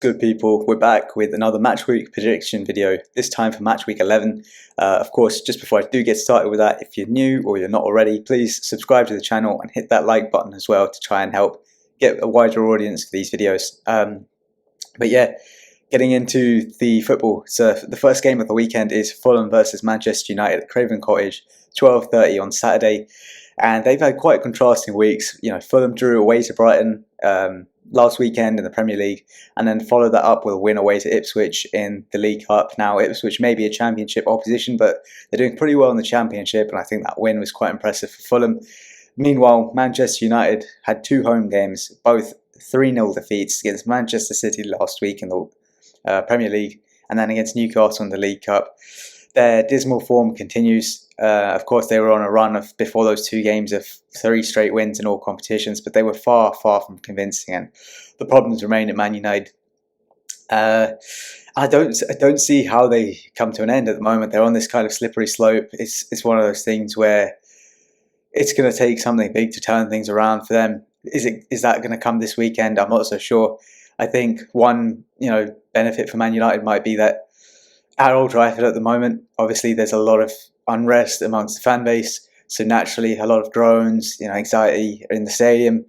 Good people, we're back with another Matchweek prediction video, this time for Matchweek 11. Of course, just before I do get started with that, if you're new or you're not already, please subscribe to the channel and hit that like button as well to try and help get a wider audience for these videos. But yeah, getting into the football. So the first game of the weekend is Fulham versus Manchester United at Craven Cottage, 12:30 on Saturday. And they've had quite contrasting weeks. You know, Fulham drew away to Brighton last weekend in the Premier League, and then followed that up with a win away to Ipswich in the League Cup. Now, Ipswich may be a Championship opposition, but they're doing pretty well in the Championship, and I think that win was quite impressive for Fulham. Meanwhile, Manchester United had two home games, both 3-0 defeats against Manchester City last week in the Premier League, and then against Newcastle in the League Cup. Their dismal form continues. Of course, they were on a run of, before those two games, of 3 straight wins in all competitions, but they were far from convincing, and the problems remain at Man United. I don't see how they come to an end at the moment. They're on this kind of slippery slope. It's one of those things where it's going to take something big to turn things around for them. Is that going to come this weekend? I'm not so sure. I think one benefit for Man United might be that at Old Trafford at the moment, obviously there's a lot of unrest amongst the fan base, so naturally a lot of groans, anxiety in the stadium,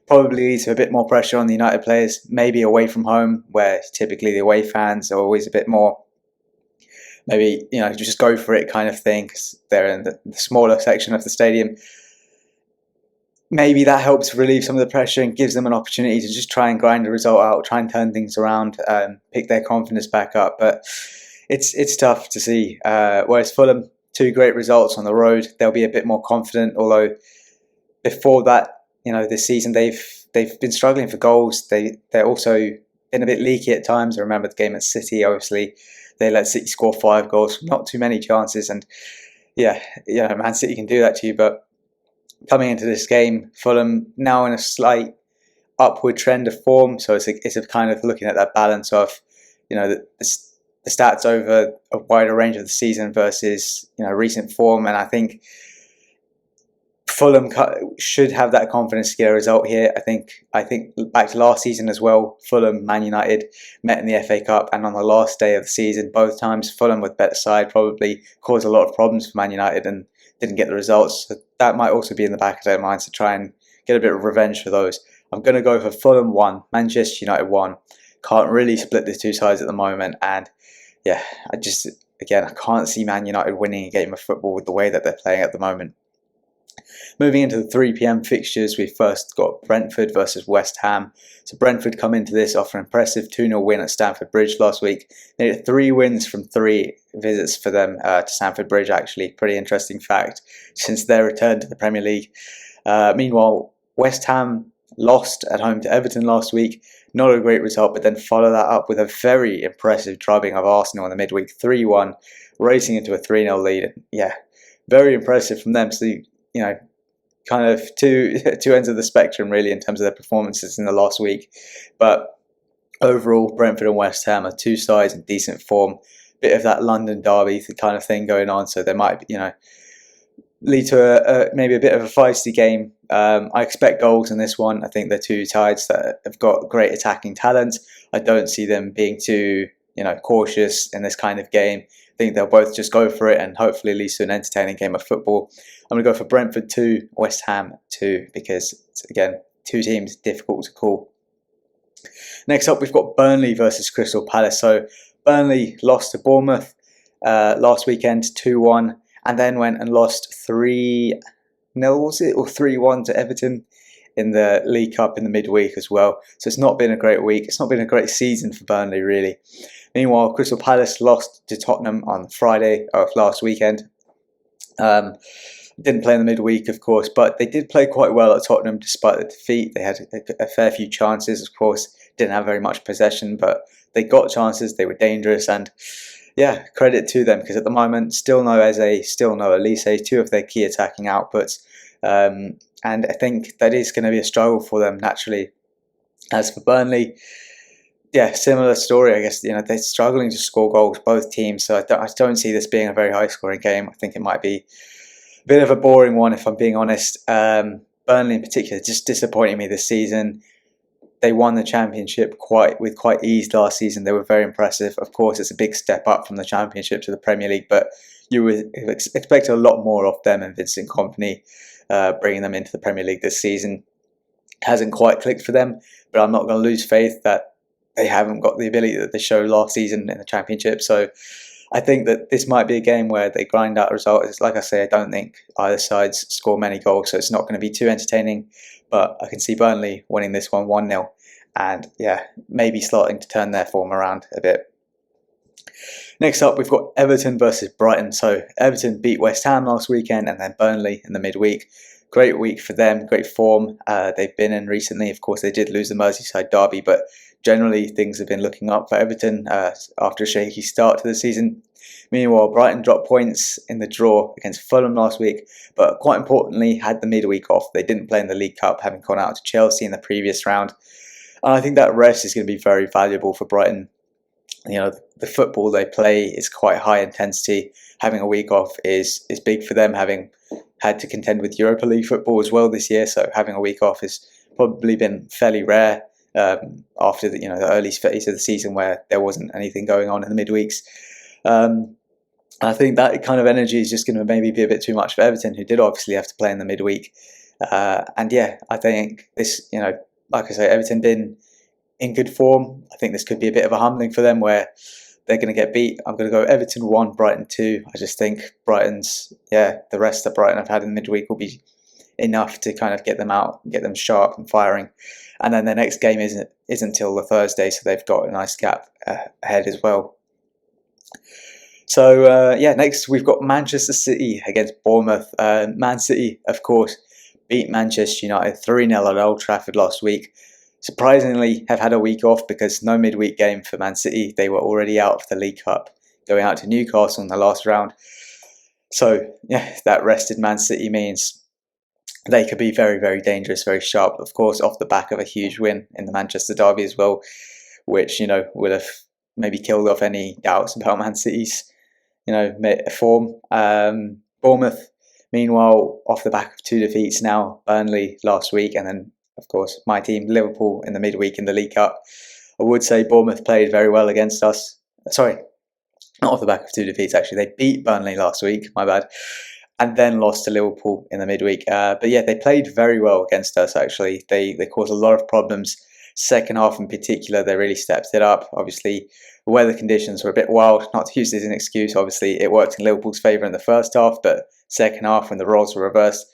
probably leads to a bit more pressure on the United players, maybe away from home, where typically the away fans are always a bit more, maybe, just go for it kind of thing, because they're in the smaller section of the stadium. Maybe that helps relieve some of the pressure and gives them an opportunity to just try and grind a result out, try and turn things around, pick their confidence back up, but it's tough to see. Whereas Fulham, 2 great results on the road, they'll be a bit more confident. Although before that, this season they've been struggling for goals. They're also been a bit leaky at times. I remember the game at City. Obviously, they let City score 5 goals from not too many chances, and Man City can do that to you. But coming into this game, Fulham now in a slight upward trend of form. So it's a kind of looking at that balance of the stats over a wider range of the season versus recent form, and I think Fulham should have that confidence to get a result here. I think back to last season as well, Fulham, Man United met in the FA Cup, and on the last day of the season, both times Fulham with better side probably caused a lot of problems for Man United and didn't get the results. So that might also be in the back of their minds to try and get a bit of revenge for those. I'm going to go for Fulham 1, Manchester United 1. Can't really split the two sides at the moment, and I can't see Man United winning a game of football with the way that they're playing at the moment. Moving into the 3 PM fixtures, we first got Brentford versus West Ham. So Brentford come into this off an impressive 2-0 win at Stamford Bridge last week. They had 3 wins from 3 visits for them to Stamford Bridge, actually. Pretty interesting fact since their return to the Premier League. Meanwhile, West Ham lost at home to Everton last week. Not a great result, but then follow that up with a very impressive drubbing of Arsenal in the midweek, 3-1, racing into a 3-0 lead. Very impressive from them. So, kind of two ends of the spectrum, really, in terms of their performances in the last week. But overall, Brentford and West Ham are 2 sides in decent form. Bit of that London derby kind of thing going on, so they might, lead to maybe a bit of a feisty game. I expect goals in this one. I think they're 2 sides that have got great attacking talent. I don't see them being too, cautious in this kind of game. I think they'll both just go for it and hopefully lead to an entertaining game of football. I'm going to go for Brentford 2, West Ham 2, because it's, again, 2 teams difficult to call. Next up, we've got Burnley versus Crystal Palace. So Burnley lost to Bournemouth last weekend, 2-1. And then went and lost 3-0, was it? Or 3-1 to Everton in the League Cup in the midweek as well. So it's not been a great week. It's not been a great season for Burnley, really. Meanwhile, Crystal Palace lost to Tottenham on Friday of last weekend. Didn't play in the midweek, of course, but they did play quite well at Tottenham despite the defeat. They had a fair few chances, of course. Didn't have very much possession, but they got chances. They were dangerous, and credit to them, because at the moment, still no Eze, still no Elise, 2 of their key attacking outputs. And I think that is going to be a struggle for them, naturally. As for Burnley, similar story, I guess. They're struggling to score goals, both teams, so I don't see this being a very high-scoring game. I think it might be a bit of a boring one, if I'm being honest. Burnley in particular, just disappointing me this season. they won the championship with quite ease last season. They were very impressive. Of course, it's a big step up from the championship to the Premier League, but you would expect a lot more of them and Vincent Kompany bringing them into the Premier League this season. Hasn't quite clicked for them, but I'm not going to lose faith that they haven't got the ability that they showed last season in the championship. So I think that this might be a game where they grind out a result. It's like I say, I don't think either sides score many goals, so it's not going to be too entertaining. But I can see Burnley winning this one 1-0, and maybe starting to turn their form around a bit. Next up, we've got Everton versus Brighton. So Everton beat West Ham last weekend, and then Burnley in the midweek. Great week for them, great form they've been in recently. Of course, they did lose the Merseyside derby, but generally things have been looking up for Everton after a shaky start to the season. Meanwhile, Brighton dropped points in the draw against Fulham last week, but quite importantly, had the midweek off. They didn't play in the League Cup, having gone out to Chelsea in the previous round. And I think that rest is going to be very valuable for Brighton. You know, the football they play is quite high intensity. Having a week off is big for them, having had to contend with Europa League football as well this year. So having a week off has probably been fairly rare after the early phase of the season where there wasn't anything going on in the midweeks. I think that kind of energy is just going to maybe be a bit too much for Everton, who did obviously have to play in the midweek. I think this, like I say, Everton been in good form. I think this could be a bit of a humbling for them where they're going to get beat. I'm going to go Everton 1, Brighton 2. I just think the rest that Brighton have had in the midweek will be enough to kind of get them out, get them sharp and firing. And then the next game isn't until the Thursday, so they've got a nice gap ahead as well. So, next we've got Manchester City against Bournemouth. Man City, of course, beat Manchester United 3-0 at Old Trafford last week. Surprisingly, have had a week off because no midweek game for Man City. They were already out of the League Cup, going out to Newcastle in the last round. So, that rested Man City means they could be very, very dangerous, very sharp. Of course, off the back of a huge win in the Manchester derby as well, which, would have maybe killed off any doubts about Man City's, form. Bournemouth, meanwhile, off the back of 2 defeats now, Burnley last week, and then, of course, my team, Liverpool, in the midweek in the League Cup. I would say Bournemouth played very well against us. Sorry, not off the back of 2 defeats, actually. They beat Burnley last week, my bad, and then lost to Liverpool in the midweek. They played very well against us, actually. They caused a lot of problems. Second half in particular, they really stepped it up. Obviously, the weather conditions were a bit wild. Not to use this as an excuse, obviously, it worked in Liverpool's favour in the first half, but second half, when the roles were reversed,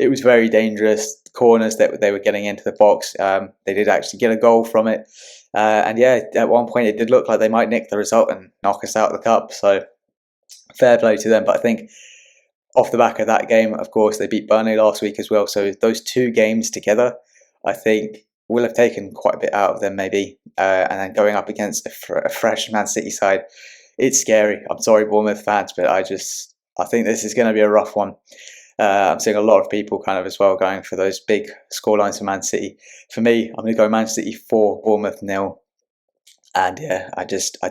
it was very dangerous. Corners that they were getting into the box, they did actually get a goal from it. At one point, it did look like they might nick the result and knock us out of the cup. So, fair play to them. But I think off the back of that game, of course, they beat Burnley last week as well. So, those 2 games together, I think, will have taken quite a bit out of them maybe. And then going up against a fresh Man City side, it's scary. I'm sorry, Bournemouth fans, but I think this is going to be a rough one. I'm seeing a lot of people kind of as well going for those big scorelines for Man City. For me, I'm going to go Man City 4, Bournemouth 0. And I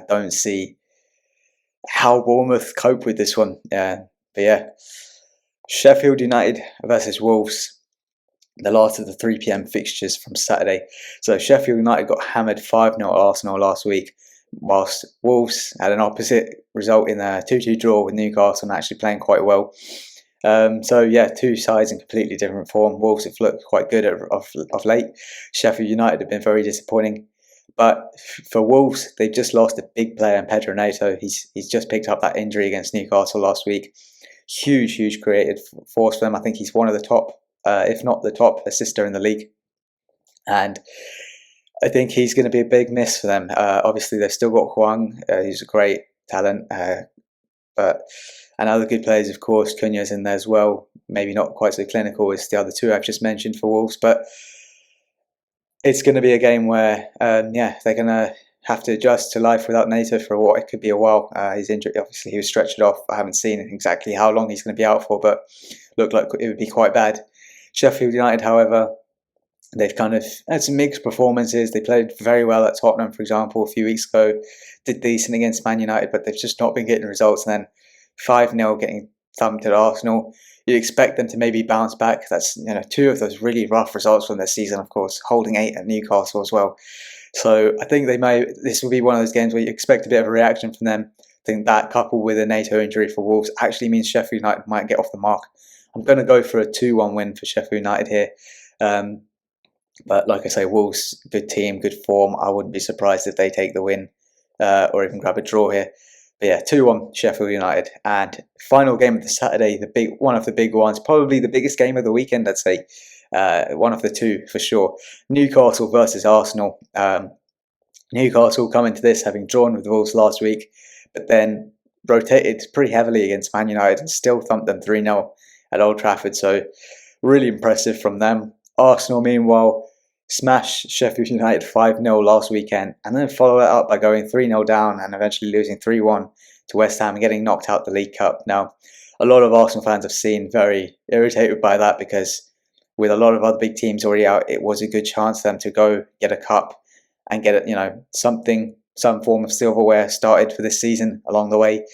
don't see how Bournemouth cope with this one. Sheffield United versus Wolves. The last of the 3 p.m. fixtures from Saturday. So Sheffield United got hammered 5-0 at Arsenal last week, whilst Wolves had an opposite result in a 2-2 draw with Newcastle and actually playing quite well. 2 sides in completely different form. Wolves have looked quite good of late. Sheffield United have been very disappointing. But for Wolves, they've just lost a big player in Pedro Neto. He's just picked up that injury against Newcastle last week. Huge creative force for them. I think he's one of the top, if not the top assister in the league. And I think he's going to be a big miss for them. Obviously, they've still got Huang. He's a great talent. And other good players, of course, Cunha's in there as well. Maybe not quite so clinical as the other 2 I've just mentioned for Wolves. But it's going to be a game where, they're going to have to adjust to life without Neto for what it could be a while. His injury, obviously, he was stretched off. I haven't seen exactly how long he's going to be out for, but looked like it would be quite bad. Sheffield United, however, they've kind of had some mixed performances. They played very well at Tottenham, for example, a few weeks ago. Did decent against Man United, but they've just not been getting results. And then 5-0 getting thumped at Arsenal. You'd expect them to maybe bounce back. That's two of those really rough results from this season, of course, holding 8 at Newcastle as well. So I think this will be one of those games where you expect a bit of a reaction from them. I think that, coupled with a NATO injury for Wolves, actually means Sheffield United might get off the mark. I'm going to go for a 2-1 win for Sheffield United here. But like I say, Wolves, good team, good form. I wouldn't be surprised if they take the win or even grab a draw here. But yeah, 2-1 Sheffield United. And final game of the Saturday, one of the big ones, probably the biggest game of the weekend, I'd say. One of the two for sure. Newcastle versus Arsenal. Newcastle come into this having drawn with the Wolves last week, but then rotated pretty heavily against Man United and still thumped them 3-0 at Old Trafford. So really impressive from them. Arsenal, meanwhile, smashed Sheffield United 5-0 last weekend and then followed it up by going 3-0 down and eventually losing 3-1 to West Ham and getting knocked out the League Cup. Now, a lot of Arsenal fans have seen very irritated by that because with a lot of other big teams already out, it was a good chance for them to go get a cup and get some form of silverware started for this season along the way.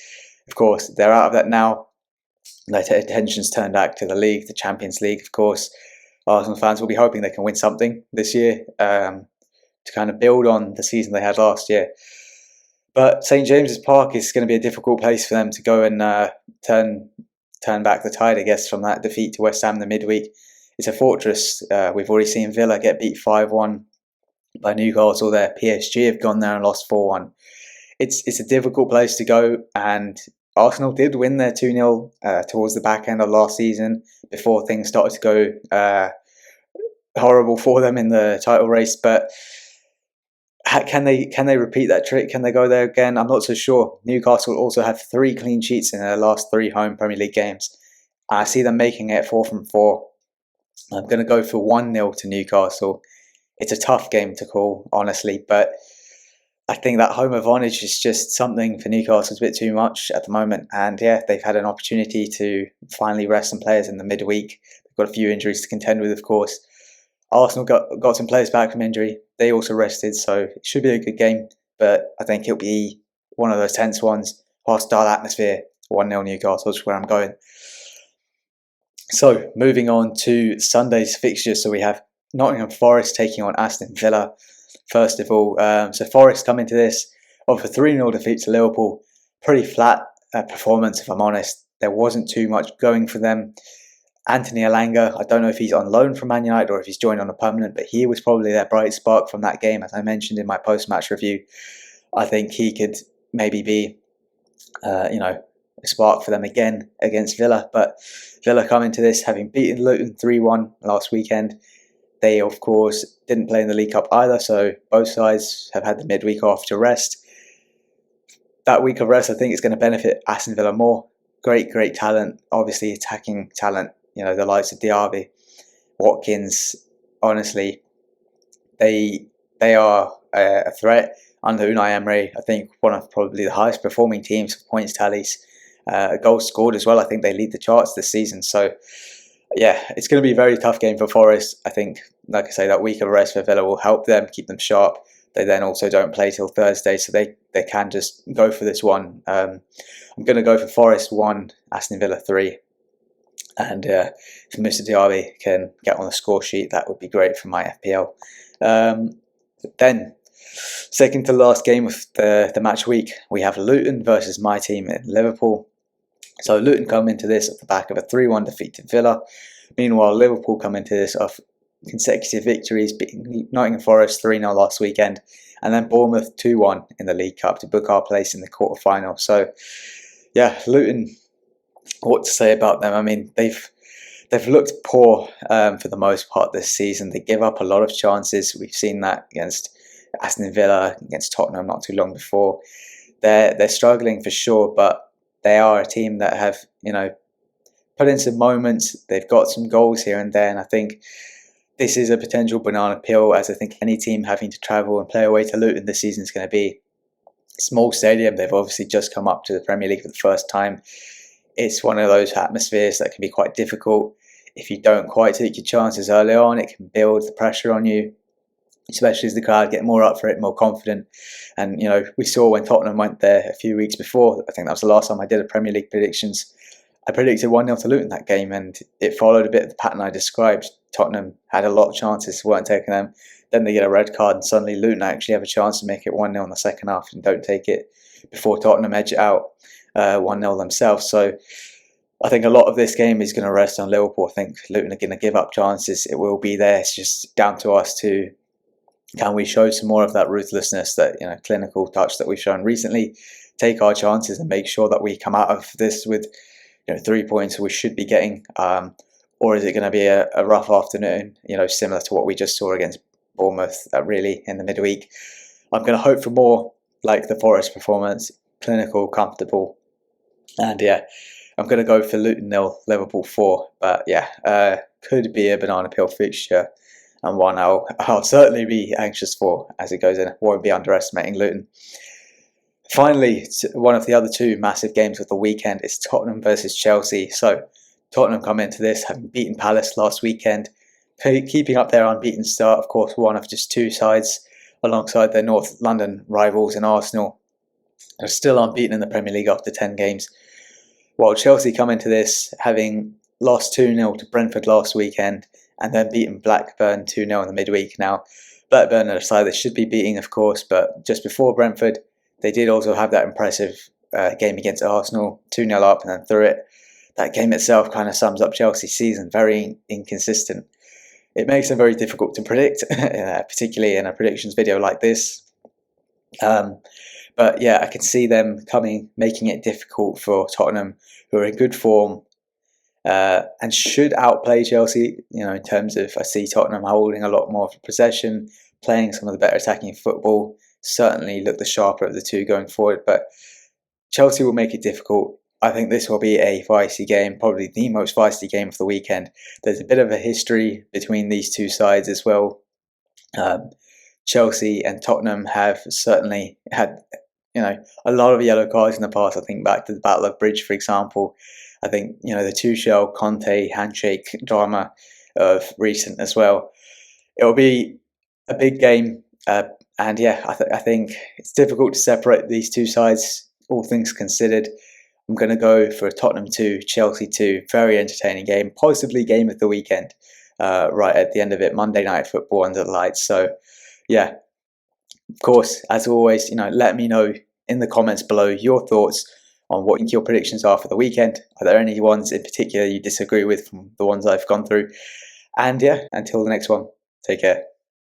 Of course, they're out of that now. Their attention's turned back to the league, the Champions League, of course. Arsenal fans will be hoping they can win something this year to kind of build on the season they had last year. But St James's Park is going to be a difficult place for them to go and turn back the tide, I guess, from that defeat to West Ham in the midweek. It's a fortress. We've already seen Villa get beat 5-1 by Newcastle there. PSG have gone there and lost 4-1. It's a difficult place to go, and Arsenal did win their 2-0 towards the back end of last season before things started to go horrible for them in the title race. But can they repeat that trick? Can they go there again? I'm not so sure. Newcastle also have 3 clean sheets in their last 3 home Premier League games. I see them making it 4 from 4. I'm going to go for 1-0 to Newcastle. It's a tough game to call, honestly, but I think that home advantage is just something for Newcastle. It's a bit too much at the moment. And yeah, they've had an opportunity to finally rest some players in the midweek. They've got a few injuries to contend with, of course. Arsenal got some players back from injury. They also rested, so it should be a good game. But I think it'll be one of those tense ones. Hostile atmosphere, 1-0 Newcastle is where I'm going. So, moving on to Sunday's fixtures. So we have Nottingham Forest taking on Aston Villa. First of all, so Forest come into this off a 3-0 defeat to Liverpool. Pretty flat performance, if I'm honest. There wasn't too much going for them. Anthony Elanga, I don't know if he's on loan from Man United or if he's joined on a permanent, but he was probably their bright spark from that game, as I mentioned in my post-match review. I think he could maybe be, a spark for them again against Villa. But Villa come into this having beaten Luton 3-1 last weekend. They, of course, didn't play in the League Cup either, so both sides have had the midweek off to rest. That week of rest, I think, is going to benefit Aston Villa more. Great talent, obviously attacking talent. The likes of Diaby, Watkins. Honestly, they are a threat under Unai Emery. I think one of probably the highest performing teams for points tallies. Goals scored as well. I think they lead the charts this season. So, yeah, it's going to be a very tough game for Forest. I think, like I say, that week of rest for Villa will help them, keep them sharp. They then also don't play till Thursday, so they can just go for this one. I'm going to go for Forest 1, Aston Villa 3. And if Mr. Diaby can get on the score sheet, that would be great for my FPL. Then, second to last game of the match week, we have Luton versus my team in Liverpool. So Luton come into this off the back of a 3-1 defeat to Villa. Meanwhile, Liverpool come into this off consecutive victories, beating Nottingham Forest 3-0 last weekend, and then Bournemouth 2-1 in the League Cup to book our place in the quarter-final. So, yeah, Luton, what to say about them? I mean, they've looked poor for the most part this season. They give up a lot of chances. We've seen that against Aston Villa, against Tottenham not too long before. They're struggling for sure, but they are a team that have, put in some moments. They've got some goals here and there, and I think this is a potential banana peel, as I think any team having to travel and play away to Luton this season is going to be. Small stadium, they've obviously just come up to the Premier League for the first time. It's one of those atmospheres that can be quite difficult. If you don't quite take your chances early on, it can build the pressure on you, especially as the crowd get more up for it, more confident. And, we saw when Tottenham went there a few weeks before, I think that was the last time I did a Premier League predictions, I predicted 1-0 to Luton that game, and it followed a bit of the pattern I described. Tottenham had a lot of chances, weren't taking them. Then they get a red card, and suddenly Luton actually have a chance to make it 1-0 in the second half and don't take it before Tottenham edge it out 1-0 themselves. So I think a lot of this game is going to rest on Liverpool. I think Luton are going to give up chances. It will be there. It's just down to us to, can we show some more of that ruthlessness, that clinical touch that we've shown recently, take our chances and make sure that we come out of this with 3 points we should be getting, or is it going to be a rough afternoon, similar to what we just saw against Bournemouth, really in the midweek? I'm going to hope for more like the Forest performance, clinical, comfortable, and I'm going to go for Luton 0, Liverpool 4. But could be a banana peel fixture, and one I'll certainly be anxious for as it goes in. Won't be underestimating Luton. Finally, one of the other two massive games of the weekend is Tottenham versus Chelsea. So Tottenham come into this having beaten Palace last weekend, keeping up their unbeaten start. Of course, one of just two sides alongside their North London rivals in Arsenal. They're still unbeaten in the Premier League after 10 games. While Chelsea come into this having lost 2-0 to Brentford last weekend and then beaten Blackburn 2-0 in the midweek. Now, Blackburn are a side they should be beating, of course, but just before Brentford, they did also have that impressive game against Arsenal, 2-0 up and then through it. That game itself kind of sums up Chelsea's season, very inconsistent. It makes them very difficult to predict, particularly in a predictions video like this. But I can see them making it difficult for Tottenham, who are in good form and should outplay Chelsea. In terms of, I see Tottenham holding a lot more possession, playing some of the better attacking football. Certainly look the sharper of the two going forward, but Chelsea will make it difficult. I think this will be a feisty game, probably the most feisty game of the weekend. There's a bit of a history between these two sides as well. Chelsea and Tottenham have certainly had, a lot of yellow cards in the past. I think back to the Battle of Bridge, for example. I think, the Tuchel Conte handshake drama of recent as well. It will be a big game. And I think it's difficult to separate these two sides, all things considered. I'm going to go for a Tottenham 2, Chelsea 2. Very entertaining game, possibly game of the weekend, right at the end of it, Monday Night Football under the lights. So, of course, as always, let me know in the comments below your thoughts on what your predictions are for the weekend. Are there any ones in particular you disagree with from the ones I've gone through? And until the next one, take care.